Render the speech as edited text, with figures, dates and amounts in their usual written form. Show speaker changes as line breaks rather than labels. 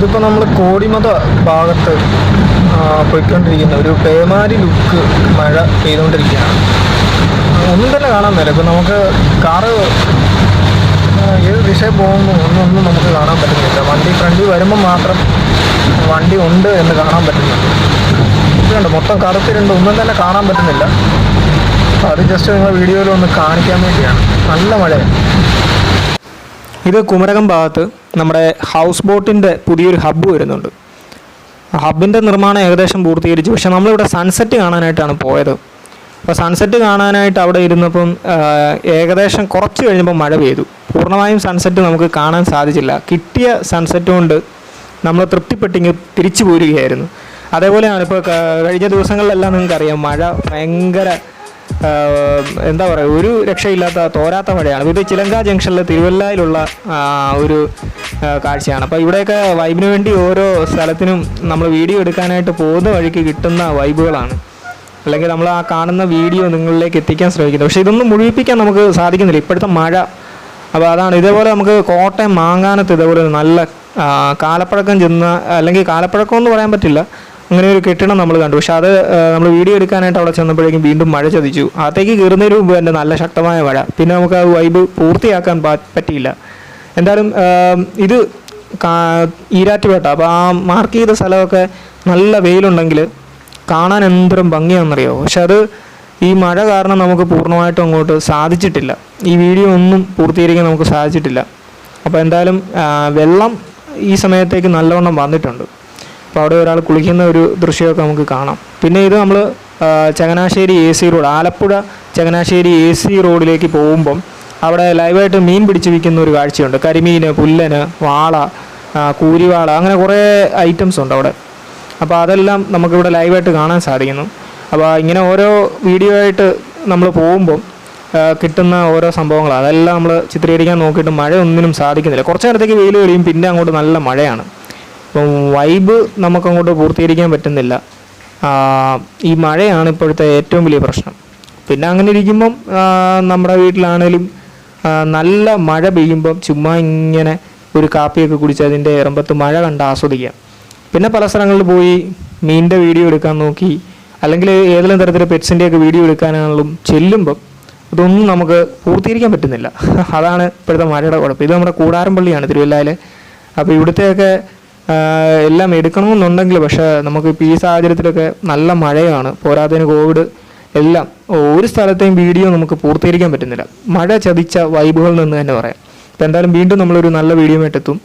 ഇതിപ്പോൾ നമ്മൾ കോടിമത ഭാഗത്ത് പോയിക്കൊണ്ടിരിക്കുന്ന ഒരു പേമാരി ലുക്ക് മഴ പെയ്തുകൊണ്ടിരിക്കുകയാണ്. ഒന്നും തന്നെ കാണാൻ മേല. ഇപ്പോൾ നമുക്ക് കാറ് ഏത് ദിശയിൽ പോകുന്നു ഒന്നും നമുക്ക് കാണാൻ പറ്റുന്നില്ല. വണ്ടി ഫ്രണ്ടിൽ വരുമ്പോൾ മാത്രം വണ്ടി ഉണ്ട് എന്ന് കാണാൻ പറ്റുന്നുണ്ട്. ഇതുണ്ട് മൊത്തം കറുത്തിരുണ്ട്, ഒന്നും തന്നെ കാണാൻ പറ്റുന്നില്ല. അപ്പോൾ അത് ജസ്റ്റ് നിങ്ങൾ വീഡിയോയിൽ ഒന്ന് കാണിക്കാൻ വേണ്ടിയാണ്. നല്ല മഴയാണ്. ഇത് കുമരകം ഭാഗത്ത് നമ്മുടെ ഹൗസ് ബോട്ടിൻ്റെ പുതിയൊരു ഹബ്ബ് വരുന്നുണ്ട്. ഹബ്ബിൻ്റെ നിർമ്മാണം ഏകദേശം പൂർത്തീകരിച്ചു. പക്ഷേ നമ്മളിവിടെ സൺസെറ്റ് കാണാനായിട്ടാണ് പോയത്. അപ്പോൾ സൺസെറ്റ് കാണാനായിട്ട് അവിടെ ഇരുന്നപ്പം ഏകദേശം കുറച്ച് കഴിഞ്ഞപ്പോൾ മഴ പെയ്തു. പൂർണ്ണമായും സൺസെറ്റ് നമുക്ക് കാണാൻ സാധിച്ചില്ല. കിട്ടിയ സൺസെറ്റ് കൊണ്ട് നമ്മൾ തൃപ്തിപ്പെട്ടിങ്ങ് തിരിച്ചു പോരുകയായിരുന്നു. അതേപോലെയാണ് ഇപ്പോൾ കഴിഞ്ഞ ദിവസങ്ങളിലെല്ലാം നിങ്ങൾക്കറിയാം, മഴ ഭയങ്കര എന്താ പറയുക, ഒരു രക്ഷയില്ലാത്ത തോരാത്ത മഴയാണ്. ഇത് ചിലങ്ക ജംഗ്ഷനിലെ തിരുവല്ലയിലുള്ള ഒരു കാഴ്ചയാണ്. അപ്പോൾ ഇവിടെയൊക്കെ വൈബിന് വേണ്ടി ഓരോ സ്ഥലത്തിനും നമ്മൾ വീഡിയോ എടുക്കാനായിട്ട് പോകുന്ന വഴിക്ക് കിട്ടുന്ന വൈബുകളാണ്. അല്ലെങ്കിൽ നമ്മൾ ആ കാണുന്ന വീഡിയോ നിങ്ങളിലേക്ക് എത്തിക്കാൻ ശ്രമിക്കുന്നത്. പക്ഷേ ഇതൊന്നും മുഴുവിപ്പിക്കാൻ നമുക്ക് സാധിക്കുന്നില്ല, ഇപ്പോഴത്തെ മഴ. അപ്പോൾ അതാണ്. ഇതേപോലെ നമുക്ക് കോട്ടയം മാങ്ങാനത്ത് ഇതേപോലെ നല്ല കാലപ്പഴക്കം ചെന്ന, അല്ലെങ്കിൽ കാലപ്പഴക്കം എന്ന് പറയാൻ പറ്റില്ല, അങ്ങനെ ഒരു കെട്ടിടം നമ്മൾ കണ്ടു. പക്ഷെ അത് നമ്മൾ വീഡിയോ എടുക്കാനായിട്ട് അവിടെ ചെന്നപ്പോഴേക്കും വീണ്ടും മഴ ചതിച്ചു. അകത്തേക്ക് കയറുന്നതിന് മുമ്പ് തന്നെ നല്ല ശക്തമായ മഴ. പിന്നെ നമുക്ക് ആ വൈബ് പൂർത്തിയാക്കാൻ പറ്റിയില്ല. എന്തായാലും ഇത് ഈരാറ്റുപേട്ട. അപ്പോൾ ആ മാർക്ക് ചെയ്ത സ്ഥലമൊക്കെ നല്ല വെയിലുണ്ടെങ്കിൽ കാണാൻ എന്തോരം ഭംഗിയാണെന്നറിയോ. പക്ഷെ അത് ഈ മഴ കാരണം നമുക്ക് പൂർണ്ണമായിട്ടും അങ്ങോട്ട് സാധിച്ചിട്ടില്ല. ഈ വീഡിയോ ഒന്നും പൂർത്തീകരിക്കാൻ നമുക്ക് സാധിച്ചിട്ടില്ല. അപ്പോൾ എന്തായാലും വെള്ളം ഈ സമയത്തേക്ക് നല്ലവണ്ണം വന്നിട്ടുണ്ട്. അപ്പോൾ അവിടെ ഒരാൾ കുളിക്കുന്ന ഒരു ദൃശ്യമൊക്കെ നമുക്ക് കാണാം. പിന്നെ ഇത് നമ്മൾ Changanassery AC road, Alappuzha Changanassery AC റോഡിലേക്ക് പോകുമ്പം അവിടെ ലൈവായിട്ട് മീൻ പിടിച്ച് വിൽക്കുന്ന ഒരു കാഴ്ചയുണ്ട്. കരിമീൻ, പുല്ലന്, വാള, കൂരിവാള, അങ്ങനെ കുറേ ഐറ്റംസ് ഉണ്ട് അവിടെ. അപ്പോൾ അതെല്ലാം നമുക്കിവിടെ ലൈവായിട്ട് കാണാൻ സാധിക്കുന്നു. അപ്പോൾ ഇങ്ങനെ ഓരോ വീഡിയോ ആയിട്ട് നമ്മൾ പോകുമ്പം കിട്ടുന്ന ഓരോ സംഭവങ്ങൾ അതെല്ലാം നമ്മൾ ചിത്രീകരിക്കാൻ നോക്കിയിട്ട് മഴ ഒന്നിനും സാധിക്കുന്നില്ല. കുറച്ച് നേരത്തേക്ക് വെയിൽ കഴിയും, പിന്നെ അങ്ങോട്ട് നല്ല മഴയാണ്. അപ്പം വൈബ് നമുക്കങ്ങോട്ട് പൂർത്തീകരിക്കാൻ പറ്റുന്നില്ല. ഈ മഴയാണ് ഇപ്പോഴത്തെ ഏറ്റവും വലിയ പ്രശ്നം. പിന്നെ അങ്ങനെ ഇരിക്കുമ്പം നമ്മുടെ വീട്ടിലാണേലും നല്ല മഴ പെയ്യുമ്പം ചുമ്മാ ഇങ്ങനെ ഒരു കാപ്പിയൊക്കെ കുടിച്ച് അതിൻ്റെ ഇറമ്പത്ത് മഴ കണ്ട് ആസ്വദിക്കാം. പിന്നെ പല സ്ഥലങ്ങളിൽ പോയി മീനിൻ്റെ വീഡിയോ എടുക്കാൻ നോക്കി, അല്ലെങ്കിൽ ഏതെങ്കിലും തരത്തിലുള്ള പെറ്റ്സിൻ്റെയൊക്കെ വീഡിയോ എടുക്കാനാണെങ്കിലും ചെല്ലുമ്പം അതൊന്നും നമുക്ക് പൂർത്തീകരിക്കാൻ പറ്റുന്നില്ല. അതാണ് ഇപ്പോഴത്തെ മഴയുടെ കുഴപ്പം. ഇത് നമ്മുടെ കൂടാരംപള്ളിയാണ് തിരുവല്ലയിൽ. അപ്പോൾ ഇവിടുത്തെയൊക്കെ എല്ലാം എടുക്കണമെന്നുണ്ടെങ്കിൽ, പക്ഷേ നമുക്കിപ്പോൾ ഈ സാഹചര്യത്തിലൊക്കെ നല്ല മഴയാണ്, പോരാത്തതിന് കോവിഡ്, എല്ലാം ഒരു സ്ഥലത്തെയും വീഡിയോ നമുക്ക് പൂർത്തീകരിക്കാൻ പറ്റുന്നില്ല. മഴ ചതിച്ച വൈബുകളിൽ നിന്ന് തന്നെ പറയാം. അപ്പോൾ എന്തായാലും വീണ്ടും നമ്മളൊരു നല്ല വീഡിയോ ആയിട്ട് എത്തും.